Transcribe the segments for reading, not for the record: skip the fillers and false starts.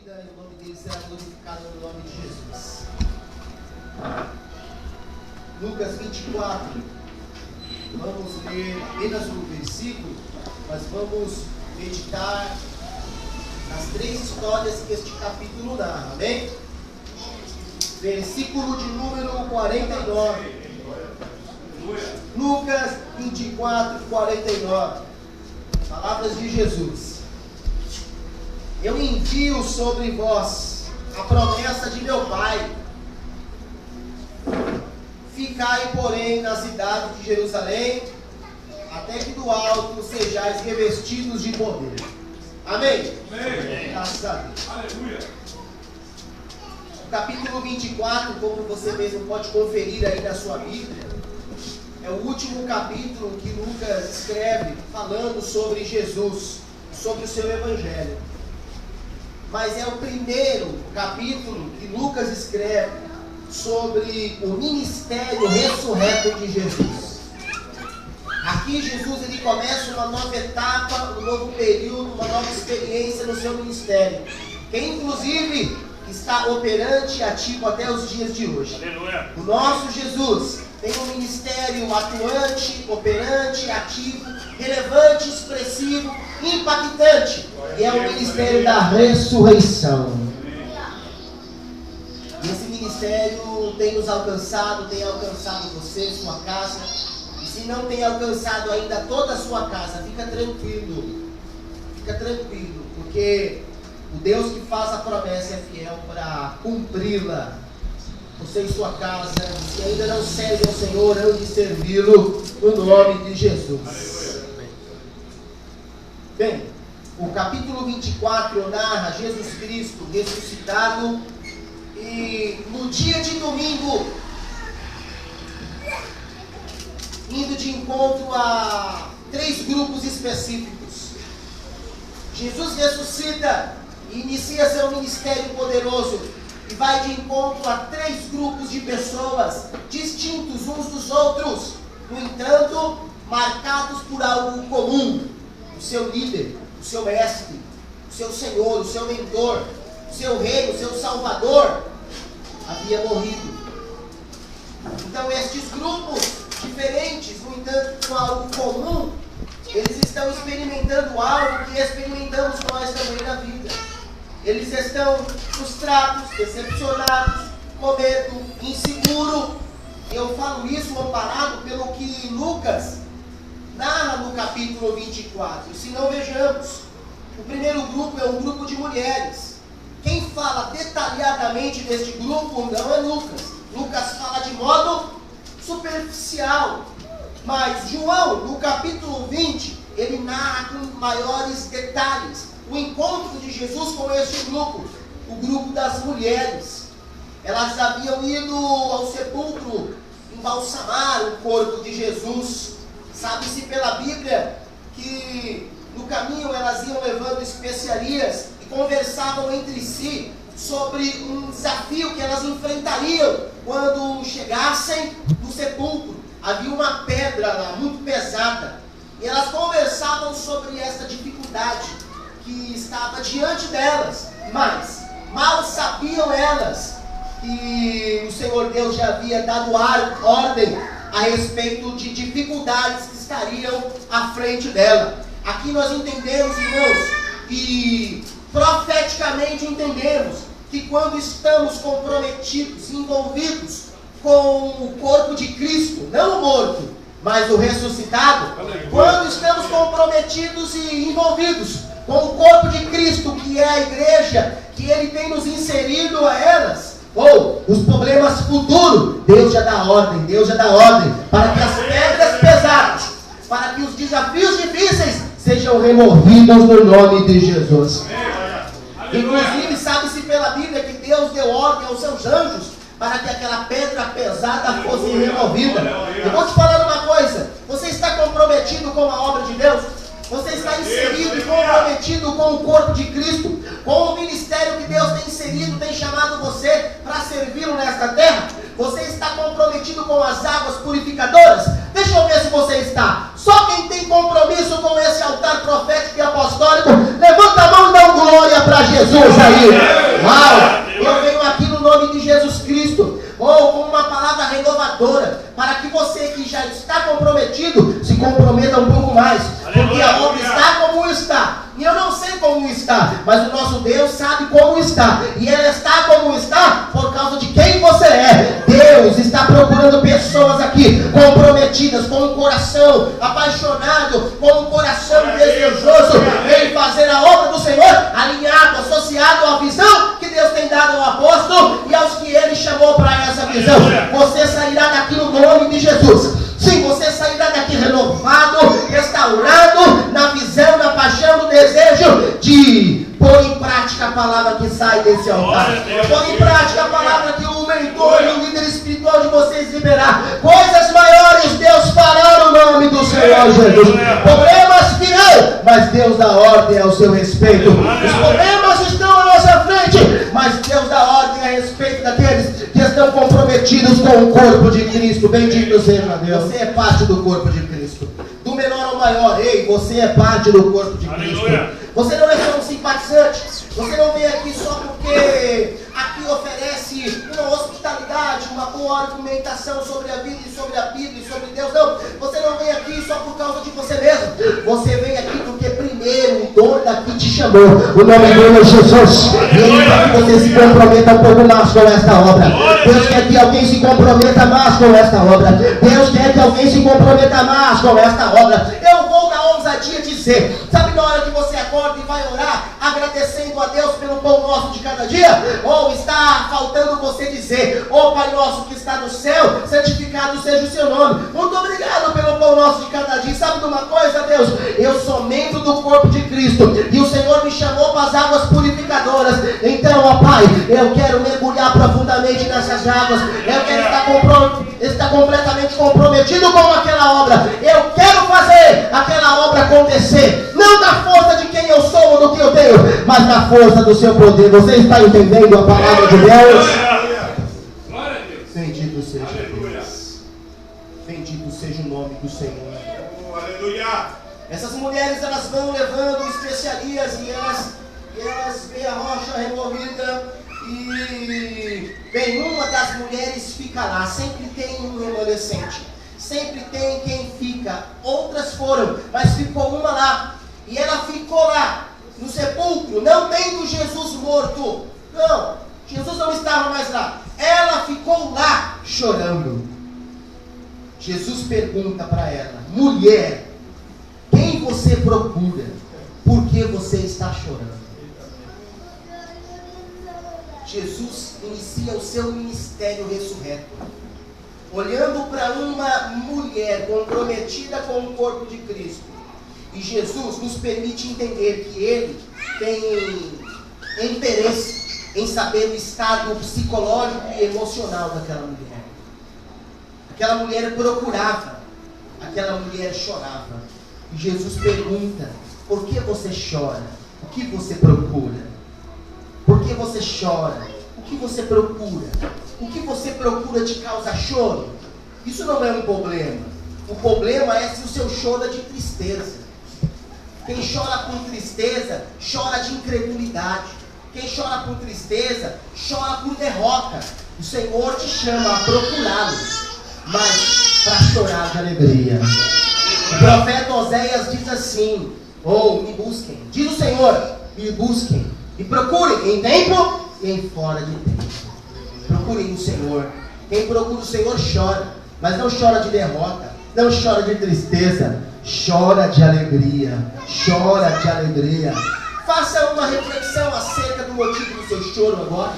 vida e o nome dele será glorificado no nome de Jesus. Lucas 24, vamos ler apenas um versículo, mas vamos meditar nas três histórias que este capítulo narra, amém? Versículo de número 49. Lucas 24, 49. Palavras de Jesus. Eu envio sobre vós a promessa de meu Pai. Ficai, porém, na cidade de Jerusalém, até que do alto sejais revestidos de poder. Amém? Amém. Graças a Deus. Aleluia. O capítulo 24, como você mesmo pode conferir aí na sua Bíblia, é o último capítulo que Lucas escreve falando sobre Jesus, sobre o seu Evangelho. Mas é o primeiro capítulo que Lucas escreve sobre o ministério ressurreto de Jesus. Aqui Jesus ele começa uma nova etapa, um novo período, uma nova experiência no seu ministério, que inclusive está operante e ativo até os dias de hoje. Aleluia. O nosso Jesus tem um ministério atuante, operante, ativo, relevante, expressivo, impactante. E é o ministério da ressurreição. E esse ministério tem nos alcançado, tem alcançado você, sua casa. E se não tem alcançado ainda toda a sua casa, fica tranquilo. Fica tranquilo, porque o Deus que faz a promessa é fiel para cumpri-la. Você e sua casa, se ainda não serve ao Senhor, ande servi-lo no nome de Jesus. Bem, o capítulo 24 narra Jesus Cristo ressuscitado e no dia de domingo, indo de encontro a três grupos específicos. Jesus ressuscita e inicia seu ministério poderoso e vai de encontro a três grupos de pessoas distintos uns dos outros, no entanto, marcados por algo comum: o seu líder, o seu mestre, o seu senhor, o seu mentor, o seu rei, o seu salvador havia morrido. Então estes grupos diferentes, no entanto, com algo comum, eles estão experimentando algo que experimentamos nós também na vida. Eles estão frustrados, decepcionados, com medo, inseguro. Eu falo isso amparado pelo que Lucas narra no capítulo 24. Se não, vejamos. O primeiro grupo é um grupo de mulheres. Quem fala detalhadamente deste grupo não é Lucas. Lucas fala de modo superficial. Mas João, no capítulo 20, ele narra com maiores detalhes o encontro de Jesus com este grupo, o grupo das mulheres. Elas haviam ido ao sepulcro embalsamar o corpo de Jesus. Sabe-se pela Bíblia que no caminho elas iam levando especiarias e conversavam entre si sobre um desafio que elas enfrentariam quando chegassem no sepulcro. Havia uma pedra lá, muito pesada, e elas conversavam sobre essa dificuldade que estava diante delas, mas mal sabiam elas que o Senhor Deus já havia dado ordem a respeito de dificuldades que estariam à frente dela. Aqui nós entendemos, irmãos, e profeticamente entendemos que quando estamos comprometidos, envolvidos com o corpo de Cristo, não o morto, mas o ressuscitado, quando estamos comprometidos e envolvidos com o corpo de Cristo, que é a igreja, que Ele tem nos inserido a elas, ou os problemas futuros, Deus já dá ordem para que as pedras pesadas, para que os desafios difíceis sejam removidos no nome de Jesus. Inclusive, sabe-se pela Bíblia que Deus deu ordem aos seus anjos para que aquela pedra pesada fosse removida. Eu vou te falar uma coisa: você está comprometido com a obra de Deus? Você está inserido e comprometido com o corpo de Cristo, com o ministério que Deus tem inserido, tem chamado você para servi-lo nesta terra? Você está comprometido com as águas purificadoras? Deixa eu ver se você está. Só quem tem compromisso com esse altar profético e apostólico, levanta a mão e dá glória para Jesus aí. Eu venho aqui no nome de Jesus Cristo, ou com uma palavra renovadora, para que você que já está comprometido, se comprometa um pouco mais, porque a obra está como está, e eu não sei como está, mas o nosso Deus sabe como está, e ela está como está, por causa de quem você é. Deus está procurando pessoas aqui, comprometidas, com um coração apaixonado, com um coração desejoso, em fazer a obra do Senhor, alinhado, associado à visão que Deus tem dado ao apóstolo, e aos que Ele chamou para essa visão. Você sairá daqui no nome de Jesus. Sim, você sairá daqui renovado, restaurado, na visão, na paixão, no desejo de pôr em prática a palavra que sai desse altar. Pôr em prática a palavra que o mentor e o líder espiritual de vocês liberar. Coisas maiores Deus fará no nome do Senhor Jesus. Problemas virão, mas Deus dá ordem ao seu respeito. Os problemas estão à nossa frente, mas Deus dá ordem a respeito daqueles que estão comprometidos com o corpo de Cristo. Bendito seja Deus. Você é parte do corpo de Cristo. Do menor ao maior, ei, você é parte do corpo de Cristo. Você não é só um simpatizante. Você não vem aqui só porque aqui oferece uma hospitalidade, uma boa argumentação sobre a vida e sobre a Bíblia e sobre Deus. Não, você não vem aqui só por causa de você mesmo. Você vem aqui porque primeiro o dono daqui te chamou. O nome dele é Jesus. E ele quer que você se comprometa um pouco mais com esta obra. Deus quer que alguém se comprometa mais com esta obra. Deus quer que alguém se comprometa mais com esta obra. Eu vou na ousadia dizer, sabe na hora que você acorda e vai orar, agradecendo a Deus pelo pão nosso de cada dia? Ou está faltando você dizer, ó Pai nosso que está no céu, santificado seja o seu nome. Muito obrigado pelo pão nosso de cada dia. Sabe de uma coisa, Deus? Eu sou membro do corpo de Cristo e o Senhor me chamou para as águas purificadoras. Então, ó Pai, eu quero mergulhar profundamente nessas águas. Eu quero estar completamente comprometido com aquela obra. Eu quero fazer aquela obra acontecer, não da força de quem eu sou ou do que eu tenho, mas da força do seu poder. Você está entendendo a palavra de Deus? Glória a Deus. Bendito seja Deus. Bendito seja o nome do Senhor. Aleluia. Essas mulheres, elas vão levando especiarias e elas veem a rocha removida e bem, uma das mulheres fica lá. Sempre tem um remanescente, sempre tem quem fica. Outras foram, mas ficou uma lá. E ela ficou lá no sepulcro, não tendo Jesus morto. Não, Jesus não estava mais lá. Ela ficou lá chorando. Jesus pergunta para ela: mulher, quem você procura? Por que você está chorando? Jesus inicia o seu ministério ressurreto, olhando para uma mulher comprometida com o corpo de Cristo. E Jesus nos permite entender que Ele tem interesse em saber o estado psicológico e emocional daquela mulher. Aquela mulher procurava, aquela mulher chorava. E Jesus pergunta: por que você chora? O que você procura? Por que você chora? O que você procura? O que você procura te causa choro? Isso não é um problema. O problema é se o seu choro é de tristeza. Quem chora com tristeza, chora de incredulidade. Quem chora com tristeza, chora por derrota. O Senhor te chama a procurá-lo, mas para chorar de alegria. O profeta Oséias diz assim: me busquem, diz o Senhor, me busquem, e procurem em tempo e em fora de tempo. Procurem o Senhor. Quem procura o Senhor chora, mas não chora de derrota, não chora de tristeza, chora de alegria. Chora de alegria. Faça uma reflexão acerca do motivo do seu choro agora.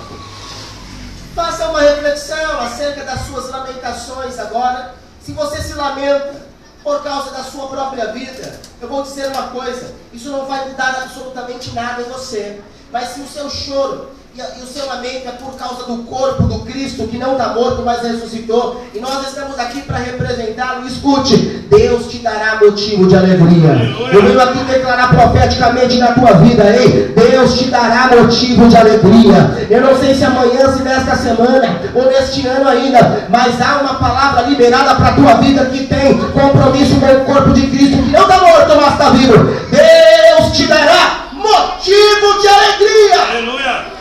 Faça uma reflexão acerca das suas lamentações agora. Se você se lamenta por causa da sua própria vida, eu vou dizer uma coisa: isso não vai mudar absolutamente nada em você. Mas se o seu choro e o seu lamento é por causa do corpo do Cristo, que não está morto, mas ressuscitou, e nós estamos aqui para representá-lo, escute, Deus te dará motivo de alegria. Eu venho aqui declarar profeticamente na tua vida, ei, Deus te dará motivo de alegria. Eu não sei se amanhã, se nesta semana, ou neste ano ainda, mas há uma palavra liberada para a tua vida que tem compromisso com o corpo de Cristo, que não está morto, mas está vivo. Deus te dará motivo de alegria. Aleluia.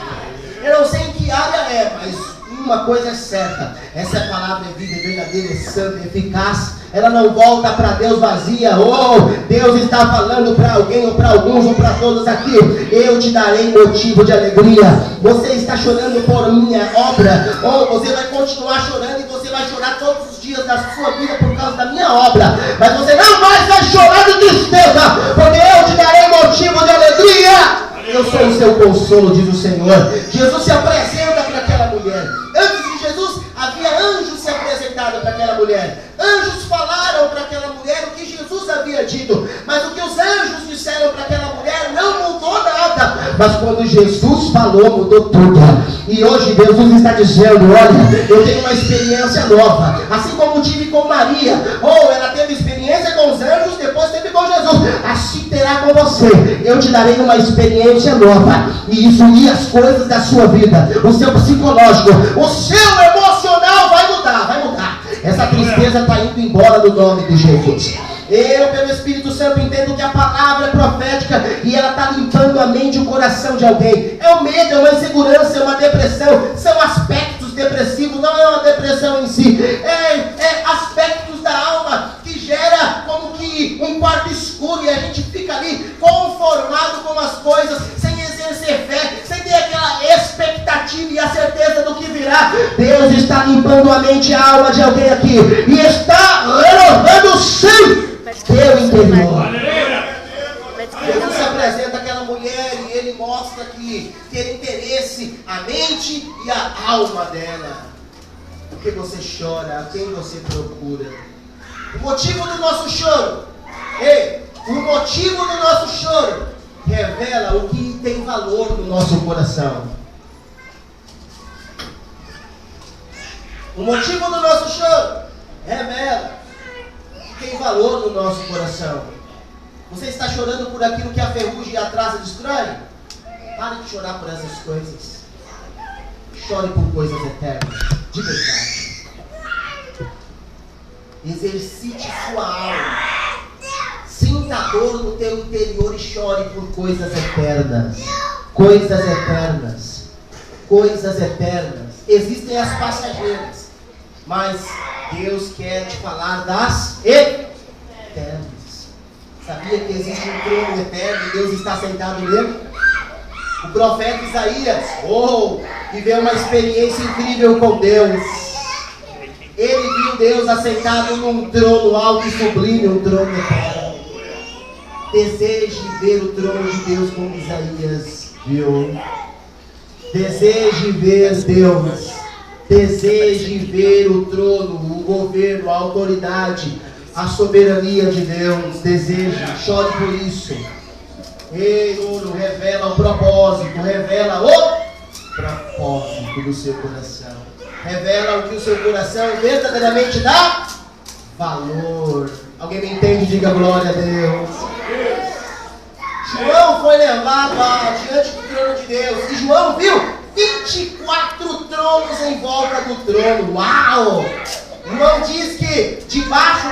Essa palavra é vida, é verdadeira, é santa, é eficaz. Ela não volta para Deus vazia. Oh, Deus está falando para alguém, ou para alguns, ou para todos aqui. Eu te darei motivo de alegria. Você está chorando por minha obra, ou você vai continuar chorando, e você vai chorar todos os dias da sua vida por causa da minha obra. Mas você não vai chorar de tristeza, porque eu te darei motivo de alegria. Eu sou o seu consolo, diz o Senhor. Jesus se apresenta para aquela mulher. Antes de Jesus, havia anjos se apresentando para aquela mulher. Anjos falaram para aquela mulher o que Jesus havia dito. Mas o que os anjos disseram para aquela mulher não mudou nada. Mas quando Jesus falou, mudou tudo. E hoje Jesus está dizendo: olha, eu tenho uma experiência nova. Assim como tive com Maria. Ou ela teve experiência com os anjos, depois teve com Jesus. Assim terá com você. Eu te darei uma experiência nova. E isso e as coisas da sua vida, o seu psicológico, o seu emocional vai mudar, vai mudar. Essa tristeza está indo embora no nome de Jesus. Eu, pelo Espírito Santo, entendo que a palavra é profética e ela está limpando a mente e o coração de alguém. É o medo, é uma insegurança, é uma depressão. São aspectos depressivos, não é uma depressão em si. É aspectos da alma que gera como que um quarto escuro e a gente fica ali conformado com as coisas, sem exercer fé, sem ter aquela expectativa e a certeza do que virá. Deus está limpando a mente e a alma de alguém aqui e está renovando o seu interior. Jesus se apresenta àquela mulher e ele mostra que tem interesse a mente e a alma dela. Por que você chora? A quem você procura? O motivo do nosso choro, o motivo do nosso choro revela o que tem valor no nosso coração. O motivo do nosso choro revela o que tem valor no nosso coração. Você está chorando por aquilo que a ferrugem e a traça destrói? Pare de chorar por essas coisas. Chore por coisas eternas, de verdade. Exercite sua alma. Sinta a dor no teu interior e chore por coisas eternas. Coisas eternas. Coisas eternas. Existem as passageiras, mas Deus quer te falar das eternas. Sabia que existe um trono eterno e Deus está sentado nele? O profeta Isaías, viveu uma experiência incrível com Deus. Ele viu Deus assentado num trono alto e sublime, um trono eterno. Deseje ver o trono de Deus como Isaías viu. Deseje ver Deus. Deseje ver o trono, o governo, a autoridade, a soberania de Deus. Deseje, chore por isso. Ouro, revela o propósito, revela o propósito do seu coração. Revela o que o seu coração verdadeiramente dá valor. Alguém me entende? Diga glória a Deus. João foi levado diante do trono de Deus. E João viu 24 tronos em volta do trono. Uau! João diz que debaixo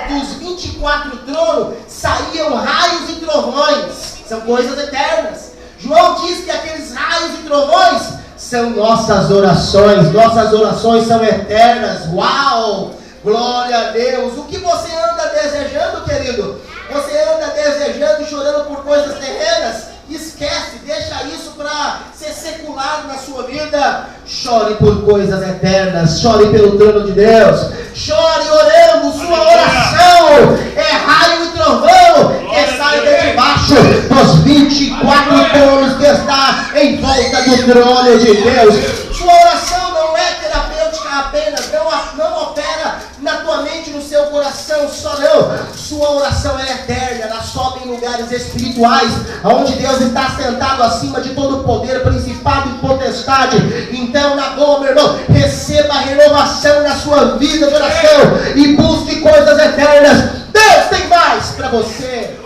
dos 24 tronos saíam raios e trovões. São coisas eternas. João diz que aqueles raios e trovões são nossas orações. Nossas orações são eternas. Uau! Glória a Deus. O que você anda desejando, querido? Você anda desejando e chorando por coisas terrenas? Esquece, deixa isso para ser secular na sua vida. Chore por coisas eternas. Chore pelo trono de Deus. Chore orando. Sua oração é raio e trovão que sai de debaixo dos 24 tronos que está em volta do trono de Deus. Sua oração não é terapêutica apenas. Não opera na tua mente, no seu coração só não. Sua oração é eterna. Ela sobe em lugares espirituais, onde Deus está sentado acima de todo poder, principado e potestade. Então, na boa, meu irmão, receba a renovação na sua vida de oração e busque coisas eternas. Deus tem mais para você.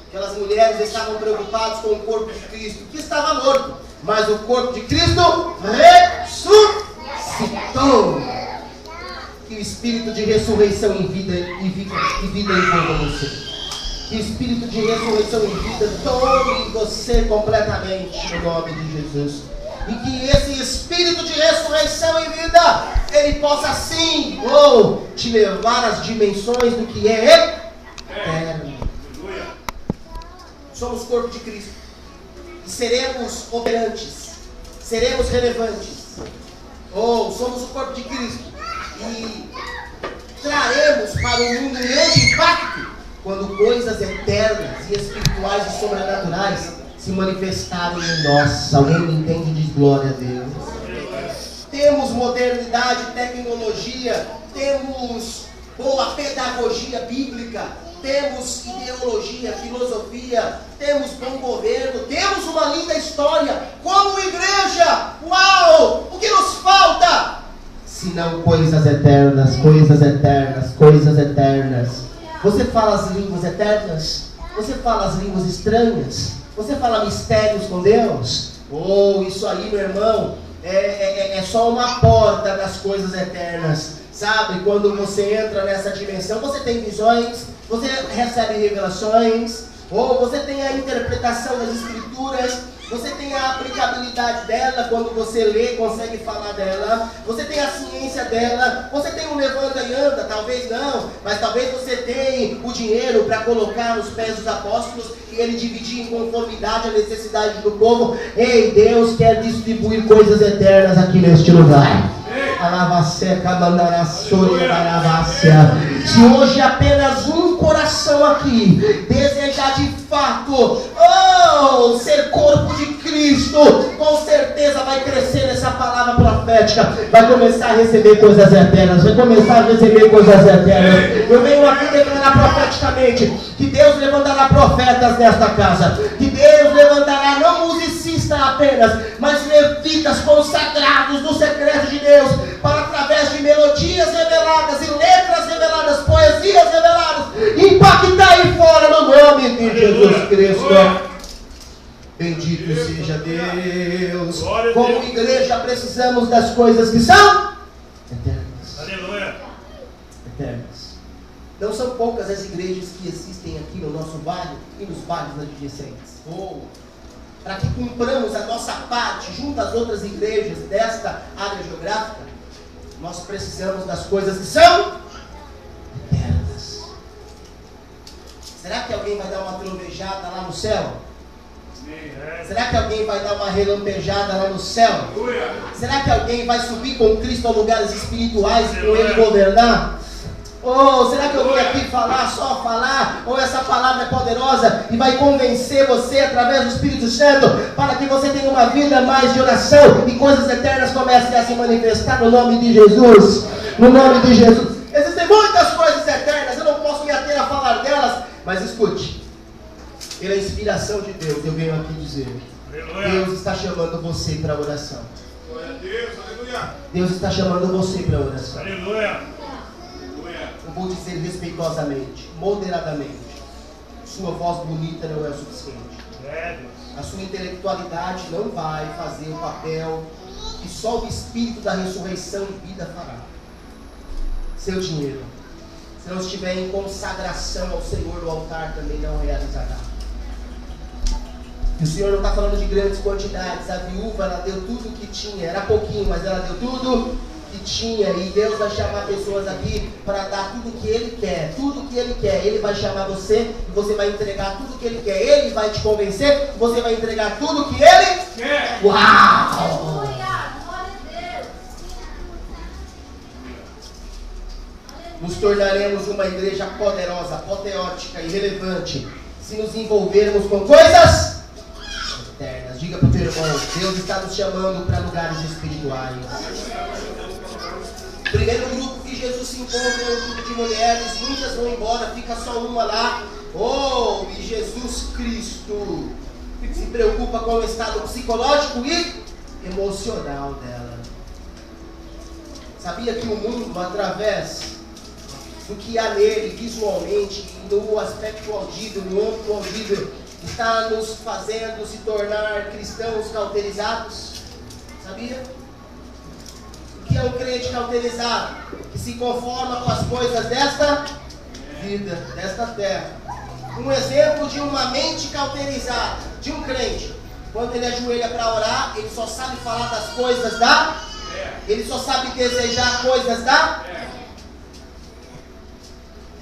Aquelas mulheres estavam preocupadas com o corpo de Cristo, que estava morto, mas o corpo de Cristo ressuscitou. Que o espírito de ressurreição e vida envolva você. Que o espírito de ressurreição e vida tome você completamente, no nome de Jesus. e que esse espírito de ressurreição e vida, ele possa sim, te levar às dimensões do que é eterno. Somos corpo de Cristo e seremos operantes, seremos relevantes. Somos o corpo de Cristo e traremos para o mundo um grande impacto quando coisas eternas e espirituais e sobrenaturais se manifestarem em nós. Alguém me entende e diz glória a Deus? Temos modernidade, tecnologia, temos boa pedagogia bíblica, temos ideologia, filosofia, temos bom governo, temos uma linda história. Como igreja, uau! O que nos falta? Senão coisas eternas, coisas eternas, coisas eternas. Você fala as línguas eternas? Você fala as línguas estranhas? Você fala mistérios com Deus? Isso aí, meu irmão, é só uma porta das coisas eternas. Sabe, quando você entra nessa dimensão, você tem visões, você recebe revelações, ou você tem a interpretação das escrituras, você tem a aplicabilidade dela, quando você lê, consegue falar dela, você tem a ciência dela, você tem um levanta e anda, talvez não, mas talvez você tenha o dinheiro para colocar nos pés dos apóstolos e ele dividir em conformidade a necessidade do povo. Ei, Deus quer distribuir coisas eternas aqui neste lugar. Se hoje apenas um coração aqui desejar de fato ser corpo de Cristo, com certeza vai crescer nessa palavra profética, vai começar a receber coisas eternas, vai começar a receber coisas eternas. Eu venho aqui declarar profeticamente que Deus levantará profetas nesta casa, que Deus levantará não musicistas apenas, mas levitas consagrados no secreto de Deus, para através de melodias reveladas e letras reveladas, poesias reveladas, impactar aí fora no nome de Jesus Cristo. Bendito seja Deus. Como igreja precisamos das coisas que são eternas. Aleluia. Eternas. Não são poucas as igrejas que existem aqui no nosso bairro e nos bairros adjacentes. Para que cumpramos a nossa parte junto às outras igrejas desta área geográfica, nós precisamos das coisas que são eternas. Será que alguém vai dar uma trovejada lá no céu? Será que alguém vai dar uma relampejada lá no céu? Será que alguém vai subir com Cristo a lugares espirituais e com Ele governar? Será que eu vim aqui só falar? Ou essa palavra é poderosa e vai convencer você através do Espírito Santo para que você tenha uma vida mais de oração e coisas eternas comecem a se manifestar no nome de Jesus? No nome de Jesus. Existem muitas coisas eternas, eu não posso me ater a falar delas, mas escute. Pela inspiração de Deus, eu venho aqui dizer: aleluia. Deus está chamando você para a oração. Glória a Deus, aleluia. Deus está chamando você para a oração. Aleluia. Eu vou dizer respeitosamente, moderadamente. Sua voz bonita não é o suficiente. A sua intelectualidade não vai fazer o papel que só o Espírito da ressurreição e vida fará. Seu dinheiro, se não estiver em consagração ao Senhor no altar, também não realizará. E o Senhor não está falando de grandes quantidades. A viúva, ela deu tudo o que tinha. Era pouquinho, mas ela deu tudo que tinha. E Deus vai chamar pessoas aqui para dar tudo o que Ele quer. Tudo o que Ele quer. Ele vai chamar você e você vai entregar tudo o que Ele quer. Ele vai te convencer e você vai entregar tudo o que Ele quer. Uau! Nos tornaremos uma igreja poderosa, apoteótica e relevante se nos envolvermos com coisas eternas. Diga para o teu irmão: Deus está nos chamando para lugares espirituais. O primeiro grupo que Jesus se encontra é um grupo de mulheres. Muitas vão embora, fica só uma lá. E Jesus Cristo se preocupa com o estado psicológico e emocional dela. Sabia que o mundo, através do que há nele visualmente, no aspecto audível, no âmbito audível, está nos fazendo se tornar cristãos cauterizados? Sabia? O que é um crente cauterizado? Que se conforma com as coisas desta vida, desta terra. Um exemplo de uma mente cauterizada, de um crente Quando ele ajoelha para orar, ele só sabe falar das coisas da... Ele só sabe desejar coisas da...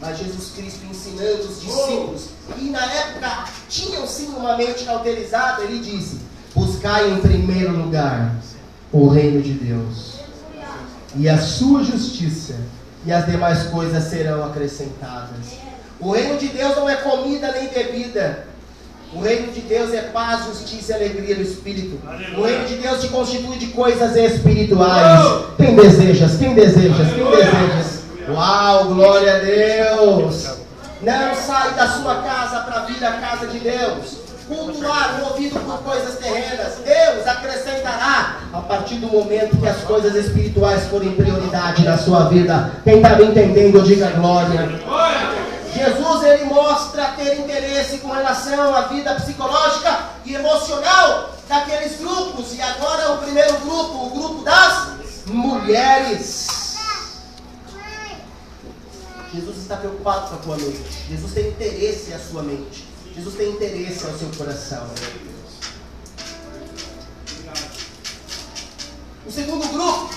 Mas Jesus Cristo ensinando os discípulos, que na época tinham sim uma mente cauterizada, ele disse: buscai em primeiro lugar o reino de Deus e a sua justiça, e as demais coisas serão acrescentadas. O reino de Deus não é comida nem bebida. O reino de Deus é paz, justiça e alegria do Espírito. O reino de Deus se constitui de coisas espirituais. Quem desejas? Quem desejas? Quem desejas? Uau, glória a Deus! Não sai da sua casa para vir à casa de Deus. Cultuar movido por coisas terrenas. Deus acrescentará a partir do momento que as coisas espirituais forem prioridade na sua vida. Quem está me entendendo, diga glória. Jesus, ele mostra ter interesse com relação à vida psicológica e emocional daqueles grupos. E agora o primeiro grupo, o grupo das mulheres. Jesus está preocupado com a tua mente. Jesus tem interesse à sua mente. Jesus tem interesse ao seu coração. O segundo grupo,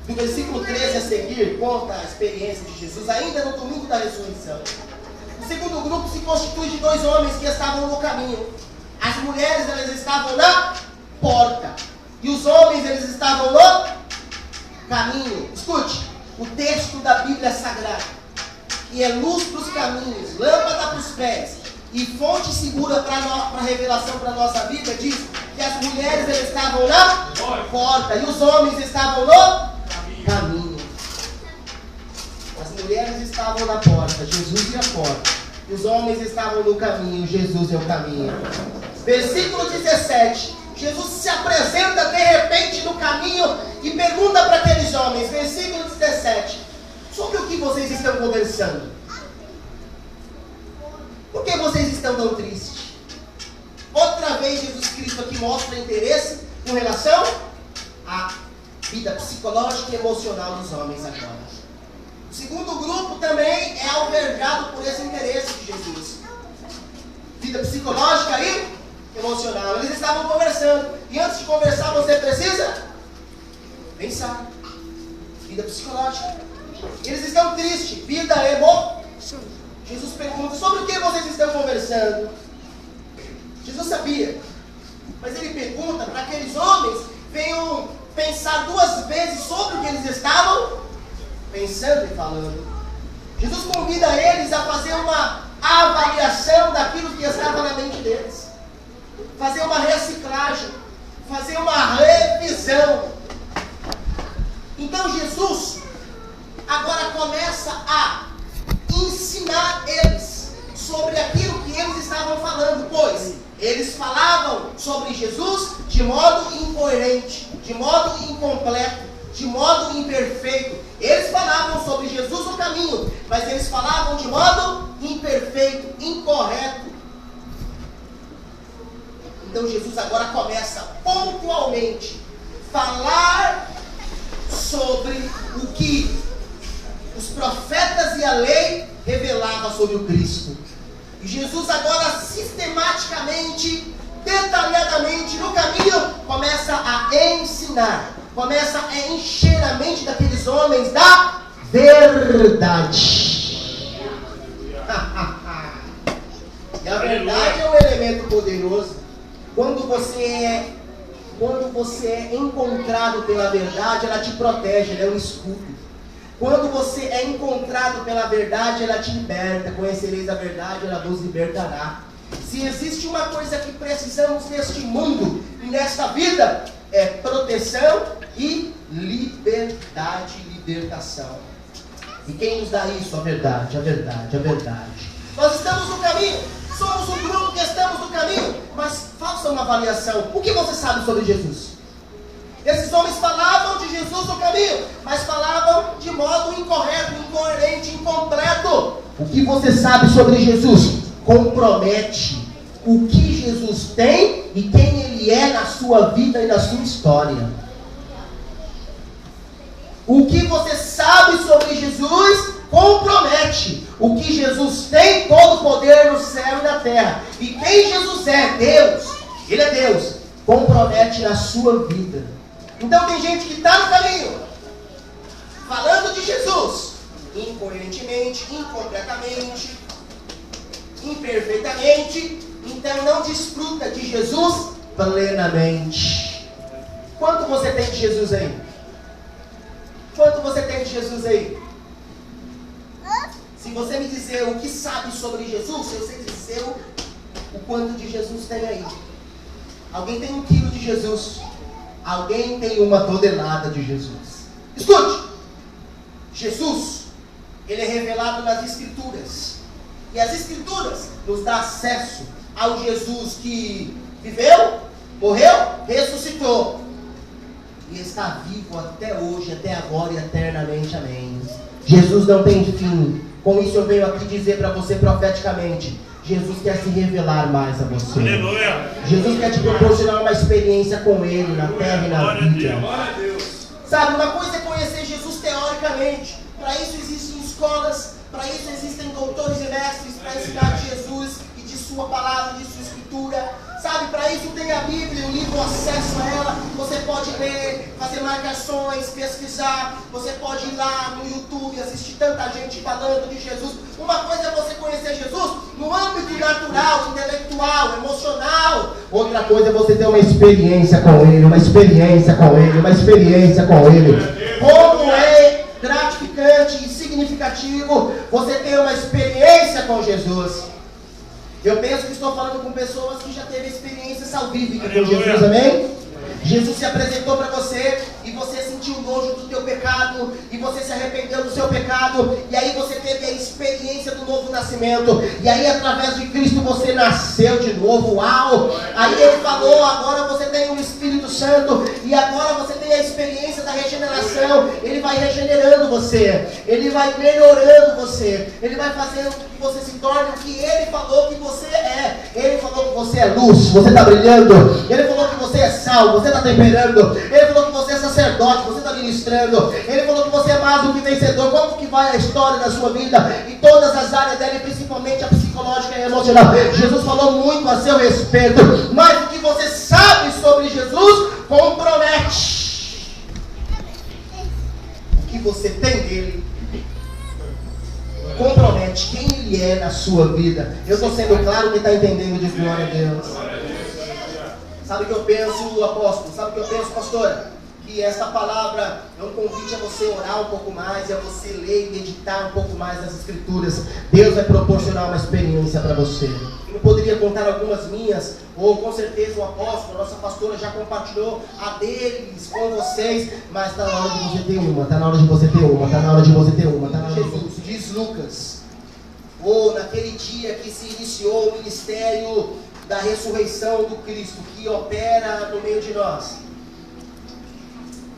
do versículo 13 a seguir, conta a experiência de Jesus, ainda no domingo da ressurreição. O segundo grupo se constitui de 2 homens que estavam no caminho. As mulheres, elas estavam na porta. E os homens, eles estavam no caminho. Escute, o texto da Bíblia Sagrada, que é luz para os caminhos, lâmpada para os pés e fonte segura para a revelação para a nossa vida, diz que as mulheres, elas estavam na porta e os homens estavam no caminho. As mulheres estavam na porta, Jesus e a porta. E os homens estavam no caminho, Jesus é o caminho. Versículo 17. Jesus se apresenta de repente no caminho e pergunta para aqueles homens, versículo 17, sobre o que vocês estão conversando? Por que vocês estão tão tristes? Outra vez Jesus Cristo aqui mostra interesse com relação à vida psicológica e emocional dos homens agora. O segundo grupo também é albergado por esse interesse de Jesus. Vida psicológica e emocional. Eles estavam conversando. E antes de conversar, você precisa pensar. Vida psicológica. Eles estão tristes. Vida emocional. Jesus pergunta: sobre o que vocês estão conversando? Jesus sabia. Mas ele pergunta para aqueles homens venham pensar 2 vezes sobre o que eles estavam pensando e falando. Jesus convida eles a fazer uma avaliação daquilo que estava na mente deles. Fazer uma reciclagem, fazer uma revisão. Então Jesus agora começa a ensinar eles sobre aquilo que eles estavam falando, pois eles falavam sobre Jesus de modo incoerente, de modo incompleto, de modo imperfeito. Eles falavam sobre Jesus no caminho, mas eles falavam de modo imperfeito, incorreto. Então Jesus agora começa pontualmente a falar sobre o que os profetas e a lei revelavam sobre o Cristo. E Jesus agora sistematicamente, detalhadamente no caminho, começa a ensinar, começa a encher a mente daqueles homens da verdade. E a verdade é um elemento poderoso. Quando você é encontrado pela verdade, ela te protege, ela é um escudo. Quando você é encontrado pela verdade, ela te liberta. Conhecereis a verdade, ela vos libertará. Se existe uma coisa que precisamos neste mundo e nesta vida, é proteção e liberdade, libertação. E quem nos dá isso? A verdade, a verdade, a verdade. Nós estamos no caminho, somos um grupo que estamos no caminho, mas faça uma avaliação. O que você sabe sobre Jesus? Esses homens falavam de Jesus no caminho, mas falavam de modo incorreto, incoerente, incompleto. O que você sabe sobre Jesus compromete o que Jesus tem e quem Ele é na sua vida e na sua história. O que você sabe sobre Jesus compromete. O que Jesus tem, todo o poder no céu e na terra. E quem Jesus é, Deus, Ele é Deus, compromete na sua vida. Então tem gente que está no caminho, falando de Jesus, incoerentemente, incompletamente, imperfeitamente, então não desfruta de Jesus plenamente. Quanto você tem de Jesus aí? Quanto você tem de Jesus aí? Se você me dizer o que sabe sobre Jesus, eu sei dizer o quanto de Jesus tem aí. Alguém tem 1 quilo de Jesus. Alguém tem 1 tonelada de Jesus. Escute! Jesus, Ele é revelado nas Escrituras. E as Escrituras nos dão acesso ao Jesus que viveu, morreu, ressuscitou. E está vivo até hoje, até agora e eternamente. Amém. Jesus não tem fim. Com isso eu venho aqui dizer para você profeticamente: Jesus quer se revelar mais a você. Aleluia. Jesus quer te proporcionar uma experiência com Ele na terra e na vida. Sabe, uma coisa é conhecer Jesus teoricamente. Para isso existem escolas, para isso existem doutores e mestres para ensinar de Jesus e de sua palavra, de sua escritura. Sabe, para isso tem a Bíblia, o livro, acesso a ela. Você pode ler, fazer marcações, pesquisar. Você pode ir lá no YouTube, assistir tanta gente falando de Jesus. Uma coisa é você conhecer Jesus no âmbito natural, intelectual, emocional. Outra coisa é você ter uma experiência com Ele, uma experiência com Ele, uma experiência com Ele. Como é gratificante e significativo você ter uma experiência com Jesus. Eu penso que estou falando com pessoas que já teve experiência salvífica com Jesus, amém? Jesus se apresentou para você e você sentiu nojo do teu pecado e você se arrependeu do seu pecado e aí você teve a experiência do novo nascimento e aí através de Cristo você nasceu de novo. Uau! Aí Ele falou: agora você tem o Espírito Santo e agora você tem a experiência da regeneração. Ele vai regenerando você, Ele vai melhorando você, Ele vai fazendo com que você se torne o que Ele falou que você é. Ele falou que você é luz, você está brilhando. Ele falou que você é sal, você está temperando. Ele falou que você é sacerdote, você está ministrando. Ele falou que você é mais do que vencedor. Como que vai a história da sua vida e todas as áreas dela, e principalmente a psicológica e a emocional? Jesus falou muito a seu respeito, mas o que você sabe sobre Jesus compromete. O que você tem dele compromete quem Ele é na sua vida. Eu estou sendo claro que está entendendo de glória a Deus. Sabe o que eu penso, apóstolo? Sabe o que eu penso, pastora? Que essa palavra é um convite a você orar um pouco mais, e a você ler e meditar um pouco mais nas Escrituras. Deus vai proporcionar uma experiência para você. Eu não poderia contar algumas minhas, ou com certeza o apóstolo, a nossa pastora já compartilhou a deles com vocês, mas está na hora de você ter uma, está na hora de você ter uma, está na hora de você ter uma, está na hora de Jesus. Diz Lucas, ou naquele dia que se iniciou o ministério da ressurreição do Cristo, que opera no meio de nós.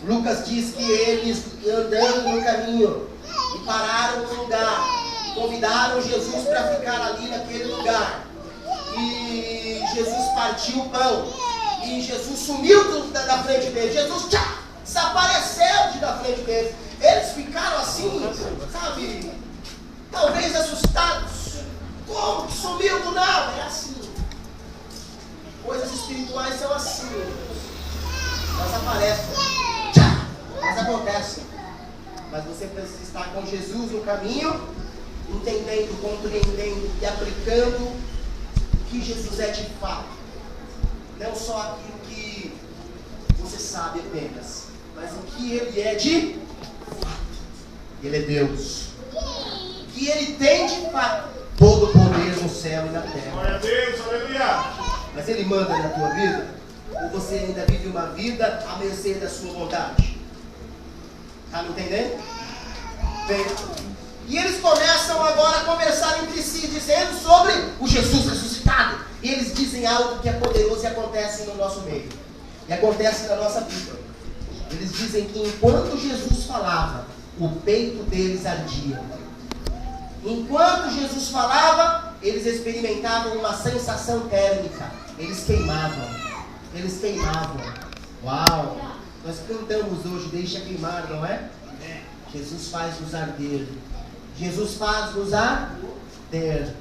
Lucas diz que eles, andando no caminho, e pararam no lugar, e convidaram Jesus para ficar ali naquele lugar. E Jesus partiu o pão, e Jesus sumiu da frente deles. Jesus desapareceu da frente deles. Eles ficaram assim, sabe, talvez assustados. Como que sumiu do nada? É assim. Coisas espirituais são assim. Elas aparecem. Elas acontecem. Mas você precisa estar com Jesus no caminho, entendendo, compreendendo e aplicando o que Jesus é de fato. Não só aquilo que você sabe apenas, mas o que Ele é de fato. Ele é Deus. O que Ele tem de fato. Todo o poder no céu e na terra. Glória a Deus, aleluia. Mas Ele manda na tua vida? Ou você ainda vive uma vida à mercê da sua vontade? Está me entendendo? Bem, e eles começam agora a conversar entre si, dizendo sobre o Jesus ressuscitado. E eles dizem algo que é poderoso e acontece no nosso meio. E acontece na nossa vida. Eles dizem que enquanto Jesus falava, o peito deles ardia. Enquanto Jesus falava, eles experimentavam uma sensação térmica. Eles queimavam. Eles queimavam. Uau! Nós cantamos hoje, deixa queimar, não é? Jesus faz nos arder. Jesus faz-nos arder.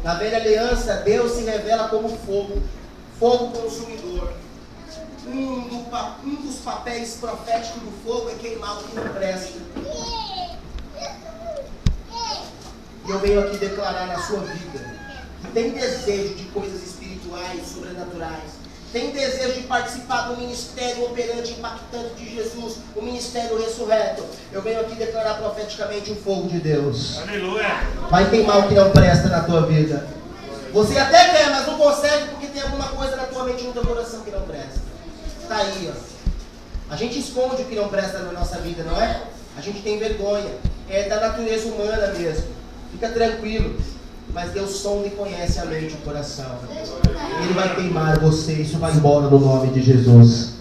Na velha aliança, Deus se revela como fogo, fogo consumidor. Um dos papéis proféticos do fogo é queimar o que não presta. E eu venho aqui declarar na sua vida que tem desejo de coisas espirituais, sobrenaturais. Tem desejo de participar do ministério operante, impactante de Jesus, o ministério ressurreto. Eu venho aqui declarar profeticamente o fogo de Deus. Aleluia. Vai queimar o que não presta na tua vida. Você até quer, mas não consegue porque tem alguma coisa na tua mente e no teu coração que não presta. Está aí, ó. A gente esconde o que não presta na nossa vida, não é? A gente tem vergonha. É da natureza humana mesmo. Fica tranquilo. Mas Deus sonda e conhece a mente e o coração. Ele vai queimar você. Isso vai embora no nome de Jesus.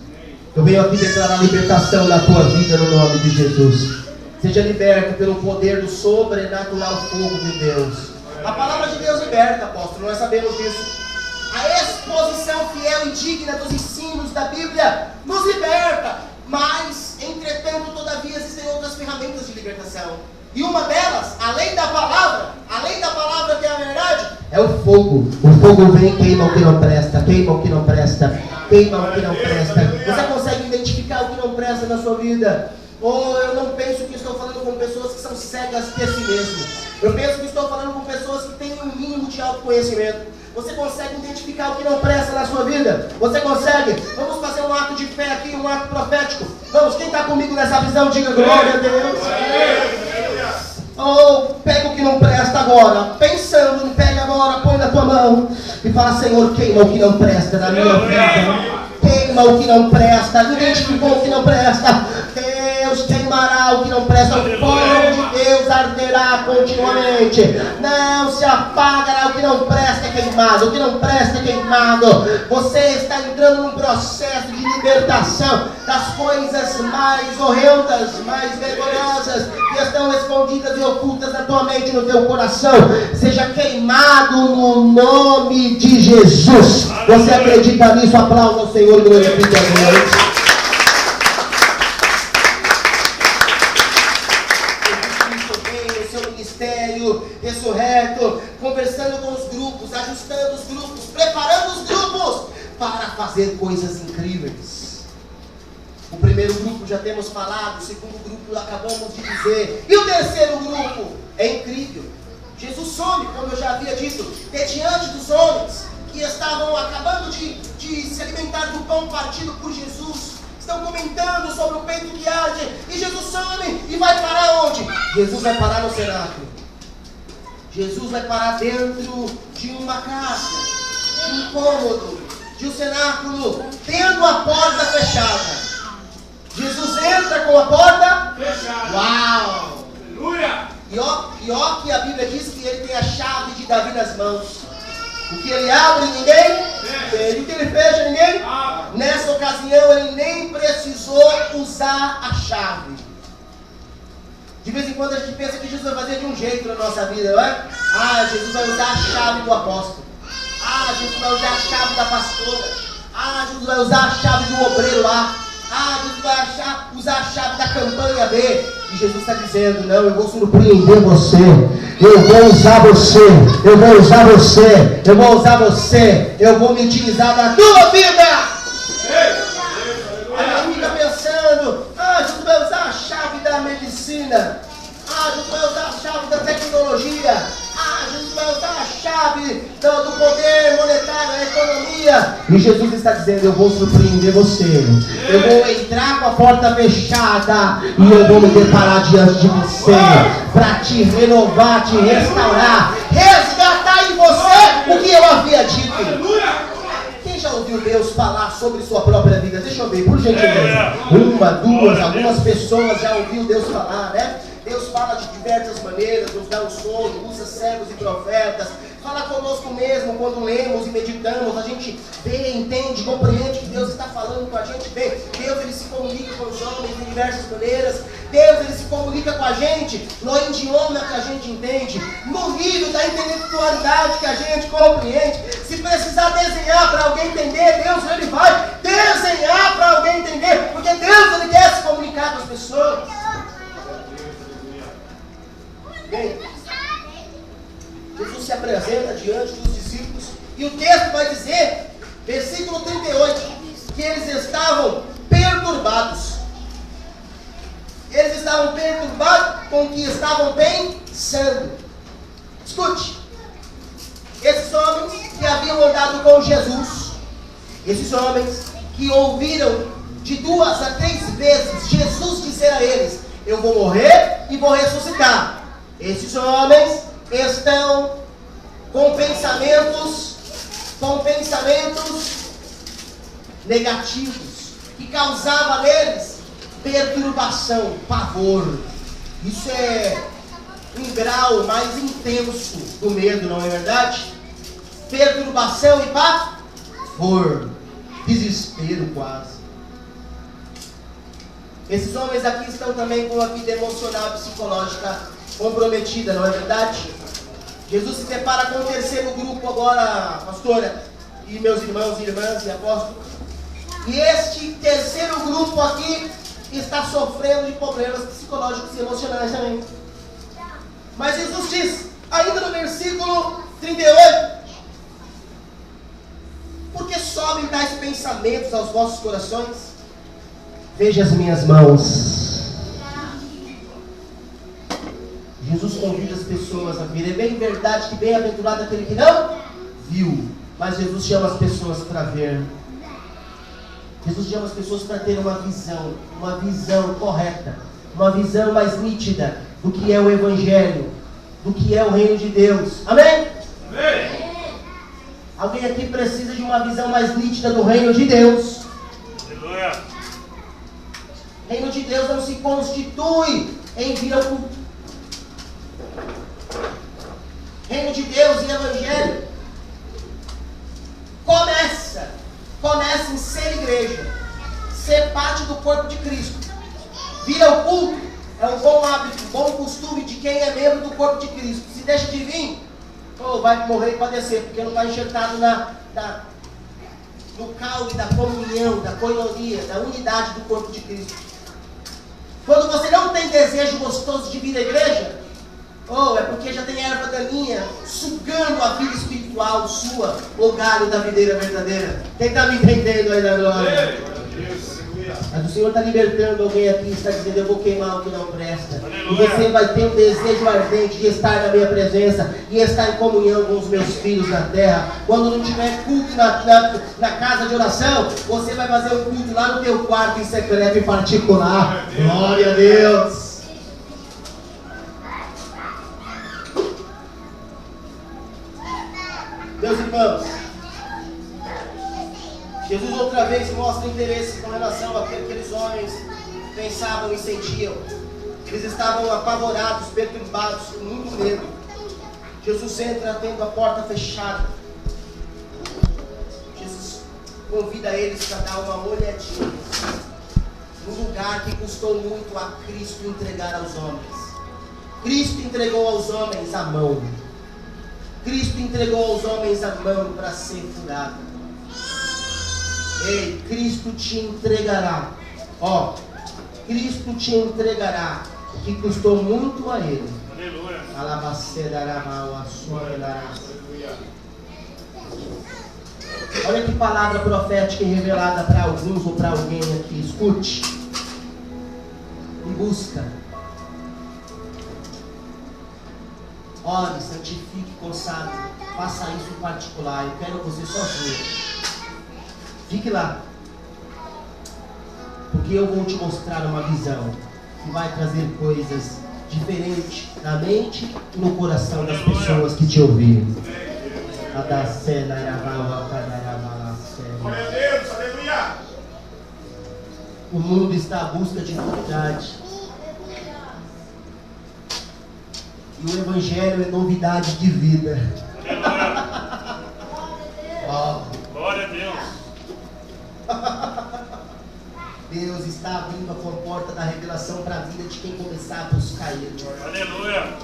Eu venho aqui declarar libertação na tua vida no nome de Jesus. Seja liberto pelo poder do sobrenatural fogo de Deus. A palavra de Deus liberta, apóstolo. Nós sabemos disso. A exposição fiel e digna dos ensinos da Bíblia nos liberta. Mas, entretanto, todavia, existem outras ferramentas de libertação. E uma delas, além da palavra que é a verdade, é o fogo. O fogo vem e queima o que não presta, queima o que não presta, queima o que não presta. Você consegue identificar o que não presta na sua vida? Ou eu não penso que estou falando com pessoas que são cegas de si mesmo. Eu penso que estou falando com pessoas que têm um mínimo de autoconhecimento. Você consegue identificar o que não presta na sua vida? Você consegue? Vamos fazer um ato de fé aqui, um ato profético. Vamos, quem está comigo nessa visão, diga glória a Deus. Oh, pega o que não presta agora. Pensando, pega agora, põe na tua mão. E fala, Senhor, queima o que não presta na minha vida. Queima o que não presta. Identificou o que não presta. Deus queimará o que não presta. O fogo de Deus arderá continuamente. Não se apagará. O que não presta é queimado. O que não presta é queimado. Você está entrando num processo de libertação das coisas mais horrendas, mais vergonhosas, que estão escondidas e ocultas na tua mente e no teu coração. Seja queimado no nome de Jesus. Você acredita nisso? Aplauda ao Senhor e glorifique a Deus. Ressurreto, conversando com os grupos, ajustando os grupos, preparando os grupos para fazer coisas incríveis. O primeiro grupo já temos falado, o segundo grupo acabamos de dizer, e o terceiro grupo é incrível. Jesus some, como eu já havia dito, diante dos homens que estavam acabando de se alimentar do pão partido por Jesus. Estão comentando sobre o peito que arde, e Jesus some e vai parar onde? Jesus vai parar no cenáculo. Jesus vai parar dentro de uma casa, de um cômodo, de um cenáculo, tendo a porta fechada. Jesus entra com a porta fechada. Uau! Aleluia! E ó que a Bíblia diz que ele tem a chave de Davi nas mãos. O que ele abre, ninguém fecha. O que ele fecha, ninguém abre. Nessa ocasião, ele nem precisou usar a chave. De vez em quando a gente pensa que Jesus vai fazer de um jeito na nossa vida, não é? Ah, Jesus vai usar a chave do apóstolo. Ah, Jesus vai usar a chave da pastora. Ah, Jesus vai usar a chave do obreiro lá. Ah, Jesus vai usar a chave da campanha B. E Jesus está dizendo, não, eu vou surpreender você. Eu vou usar você. Eu vou usar você. Eu vou usar você. Eu vou me utilizar na tua vida. A gente fica pensando, Jesus vai usar a chave da medicina. Jesus vai usar a chave da tecnologia. Jesus vai usar a chave do poder monetário, da economia. E Jesus está dizendo, eu vou surpreender você. Eu vou entrar com a porta fechada e eu vou me deparar diante de você para te renovar, te restaurar, resgatar em você o que eu havia dito. Quem já ouviu Deus falar sobre sua própria vida? Deixa eu ver, por gentileza. Uma, duas, algumas pessoas já ouviu Deus falar, né? Deus fala de diversas maneiras, nos dá um sonho, usa servos e profetas, fala conosco mesmo quando lemos e meditamos, a gente vê, entende, compreende que Deus está falando com a gente, vê, Deus ele se comunica com os homens de diversas maneiras, Deus ele se comunica com a gente no idioma que a gente entende, no nível da intelectualidade que a gente compreende. Se precisar desenhar para alguém entender, Deus ele vai desenhar para alguém entender, porque Deus ele quer se comunicar com as pessoas. Bem, texto vai dizer, versículo 38, que eles estavam perturbados. Eles estavam perturbados com o que estavam pensando. Escute, esses homens que haviam andado com Jesus, esses homens que ouviram de 2 a 3 vezes Jesus dizer a eles: eu vou morrer e vou ressuscitar. Esses homens estão com pensamentos negativos, que causavam neles perturbação, pavor. Isso é um grau mais intenso do medo, não é verdade? Perturbação e pavor, desespero quase. Esses homens aqui estão também com a vida emocional e psicológica comprometida, não é verdade? Jesus se depara com o terceiro grupo agora, pastora, e meus irmãos e irmãs e apóstolos. E este terceiro grupo aqui está sofrendo de problemas psicológicos e emocionais também. Mas Jesus diz, ainda no versículo 38, por que sobem tais pensamentos aos vossos corações? Veja as minhas mãos. Jesus convida as pessoas a vir. É bem verdade que bem-aventurado aquele que não viu, mas Jesus chama as pessoas para ver. Jesus chama as pessoas para ter uma visão correta, uma visão mais nítida do que é o Evangelho, do que é o reino de Deus. Amém? Amém. Alguém aqui precisa de uma visão mais nítida do reino de Deus. Aleluia. O reino de Deus não se constitui em vir ao culto. Reino de Deus e Evangelho começa em ser igreja, ser parte do corpo de Cristo. Vir ao culto é um bom hábito, um bom costume de quem é membro do corpo de Cristo. Se deixa de vir, vai morrer e padecer, porque não está enxertado no caule da comunhão, da coinonia, da unidade do corpo de Cristo. Quando você não tem desejo gostoso de vir à igreja, é porque já tem erva daninha sugando a vida espiritual sua, o galho da videira verdadeira. Quem está me entendendo aí na glória? Mas o Senhor está libertando alguém aqui, está dizendo: eu vou queimar o que não presta. E você vai ter um desejo ardente de estar na minha presença e estar em comunhão com os meus filhos na terra. Quando não tiver culto na casa de oração, você vai fazer um culto lá no teu quarto em secreto e particular. Glória a Deus. Meus irmãos, Jesus outra vez mostra interesse com relação àquilo que aqueles homens pensavam e sentiam. Eles estavam apavorados, perturbados, com muito medo. Jesus entra tendo a porta fechada. Jesus convida eles para dar uma olhadinha no lugar que custou muito a Cristo entregar aos homens. Cristo entregou aos homens a mão. Cristo entregou aos homens a mão para ser furada. Ei, Cristo te entregará. Cristo te entregará o que custou muito a Ele. Aleluia. Olha que palavra profética e revelada para alguns ou para alguém aqui. Escute. E busca. Ore, santifique, consagre. Faça isso em particular. Eu quero você sozinho. Fique lá. Porque eu vou te mostrar uma visão que vai trazer coisas diferentes na mente e no coração das pessoas que te ouviram. Glória a Deus, aleluia. O mundo está à busca de novidade. E o Evangelho é novidade de vida. Glória a Deus. Deus está abrindo a porta da revelação para a vida de quem começar a buscar Ele. Aleluia.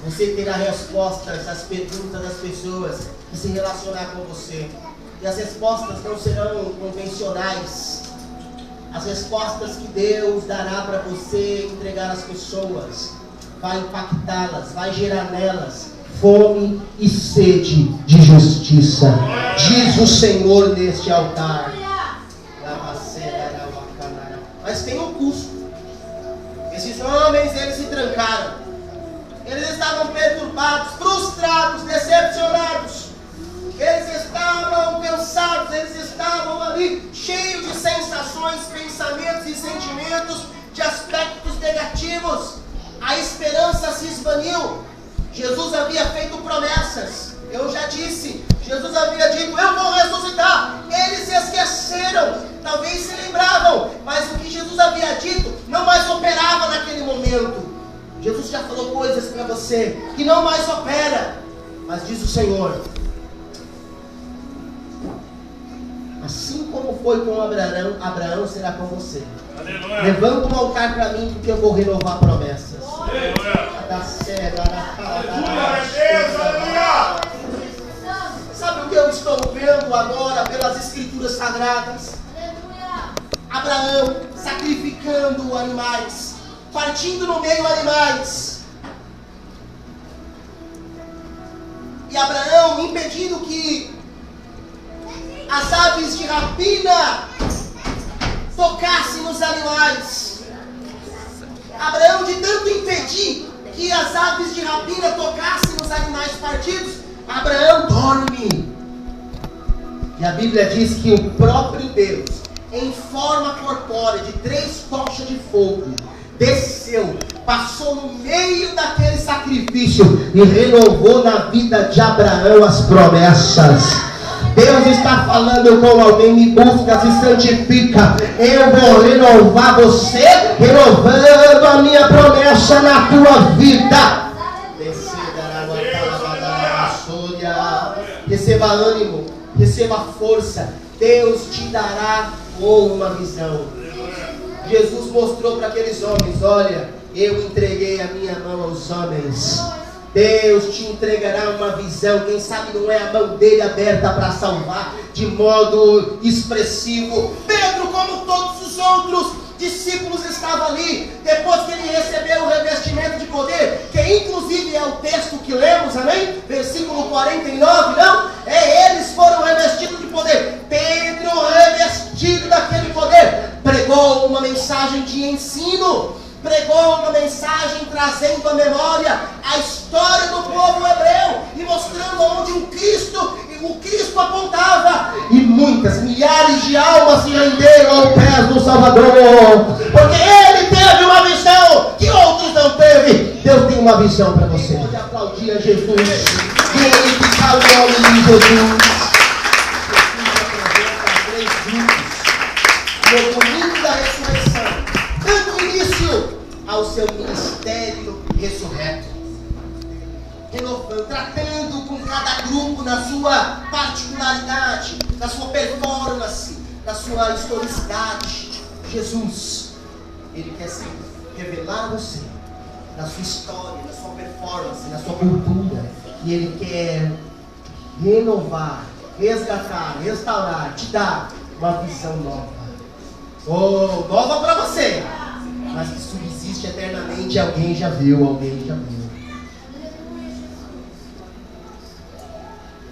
Você terá respostas às perguntas das pessoas que se relacionar com você. E as respostas não serão convencionais. As respostas que Deus dará para você entregar às pessoas vai impactá-las, vai gerar nelas fome e sede de justiça. justiça, diz o Senhor neste altar. Mas tem um custo. Esses homens, eles se trancaram. Eles estavam perturbados, frustrados, decepcionados. Eles estavam cansados, eles estavam ali cheios de sensações, pensamentos e sentimentos, de aspectos negativos. A esperança se esvaniu. Jesus havia feito promessas. Eu já disse, Jesus havia dito, eu vou ressuscitar. Eles se esqueceram, talvez se lembravam, mas o que Jesus havia dito não mais operava naquele momento. Jesus já falou coisas para você que não mais opera, mas diz o Senhor, assim como foi com Abraão será com você. Aleluia. Levanta um altar para mim, porque eu vou renovar promessas. Aleluia. Sabe o que eu estou vendo agora pelas Escrituras Sagradas? Abraão sacrificando animais, partindo no meio animais. E Abraão impedindo que as aves de rapina tocassem nos animais. Abraão, de tanto impedir que as aves de rapina tocassem nos animais partidos, Abraão dorme. E a Bíblia diz que o próprio Deus, em forma corpórea de 3 tochas de fogo, desceu, passou no meio daquele sacrifício e renovou na vida de Abraão as promessas. Deus está falando com alguém, me busca, se santifica. Eu vou renovar você, renovando a minha promessa na tua vida. Receba ânimo, receba força. Deus te dará uma visão. Jesus mostrou para aqueles homens, olha, eu entreguei a minha mão aos homens. Deus te entregará uma visão. Quem sabe não é a mão dele aberta para salvar de modo expressivo. Pedro, como todos os outros discípulos, estava ali depois que ele recebeu o revestimento de poder, que inclusive é o texto que lemos, amém? Versículo 49, não? Eles foram revestidos de poder. Pedro, revestido daquele poder, pregou uma mensagem de ensino, pregou uma mensagem trazendo à memória a história do povo hebreu e mostrando onde o Cristo apontava, e muitas, milhares de almas se renderam aos pés do Salvador, porque ele teve uma visão que outros não teve. Deus tem uma visão para você. Pode aplaudir a Jesus, glorificar o nome de Jesus. No domingo da ressurreição, dando início ao seu ministério ressurreto, renovando, tratando com cada grupo na sua particularidade, na sua performance, na sua historicidade. Jesus, ele quer se revelar a você, na sua história, na sua performance, na sua cultura, e ele quer renovar, resgatar, restaurar, te dar uma visão nova. Nova para você, mas que subsiste eternamente. Alguém já viu.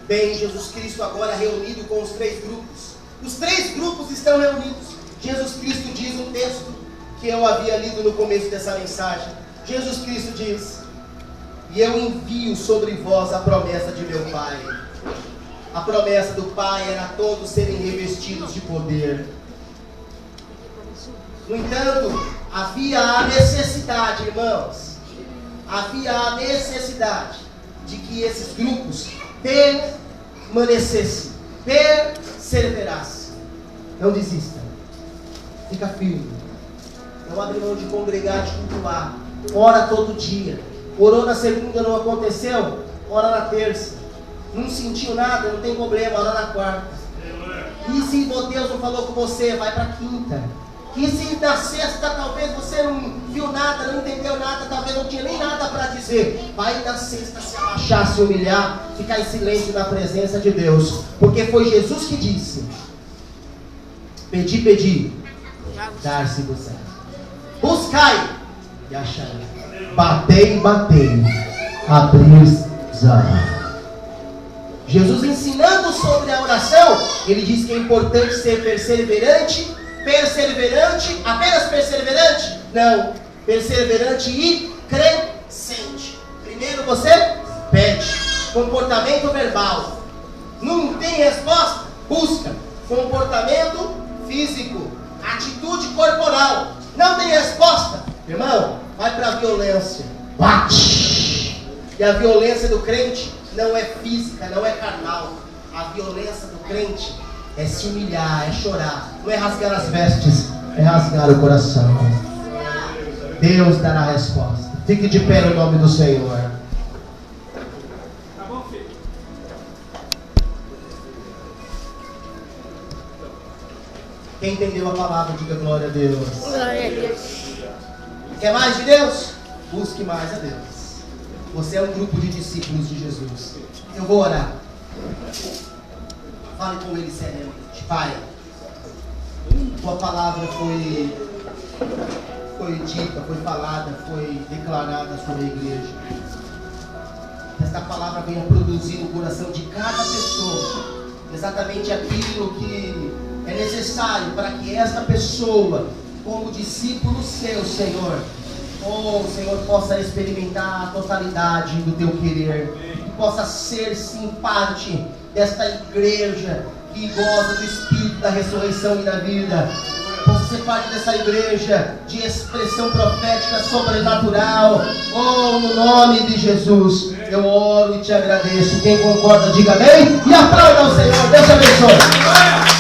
Bem, Jesus Cristo agora reunido com os 3 grupos. Os 3 grupos estão reunidos. Jesus Cristo diz um texto que eu havia lido no começo dessa mensagem. Jesus Cristo diz: e eu envio sobre vós a promessa de meu Pai. A promessa do Pai era todos serem revestidos de poder. No entanto, havia a necessidade, irmãos, havia a necessidade de que esses grupos permanecessem, perseverassem. Não desista, fica firme, não abre mão de congregar, de cultuar. Ora todo dia. Orou na segunda, não aconteceu? Ora na terça. Não sentiu nada, não tem problema, ora na quarta. E se Deus não falou com você, vai para a quinta. E se na sexta talvez você não viu nada, não entendeu nada, talvez não tinha nem nada para dizer, vai na sexta se abaixar, se humilhar, ficar em silêncio na presença de Deus. Porque foi Jesus que disse: pedi, dar-se-vos-á. Buscai e acharei. Batei, abrir-se-á. Jesus ensinando sobre a oração, ele diz que é importante ser perseverante, apenas perseverante? Não, perseverante e crescente. Primeiro você pede, comportamento verbal. Não tem resposta? Busca. Comportamento físico, atitude corporal. Não tem resposta? Irmão, vai para a violência. Bate. E a violência do crente não é física, não é carnal. A violência do crente é se humilhar, é chorar. Não é rasgar as vestes, é rasgar o coração. Deus dará a resposta. Fique de pé no nome do Senhor. Quem entendeu a palavra, diga glória a Deus. Glória a Deus. Quer mais de Deus? Busque mais a Deus. Você é um grupo de discípulos de Jesus. Eu vou orar. Fale com Ele seriamente. Pai, Tua palavra foi dita, foi falada, foi declarada sobre a igreja. Esta palavra venha produzir no coração de cada pessoa exatamente aquilo que é necessário para que esta pessoa, como discípulo seu, Senhor, o Senhor possa experimentar a totalidade do teu querer, que possa ser sim parte desta igreja que goza do Espírito da ressurreição e da vida, possa ser parte dessa igreja de expressão profética sobrenatural. Oh, no nome de Jesus, eu oro e te agradeço. Quem concorda, diga amém e aplauda ao Senhor. Deus te abençoe.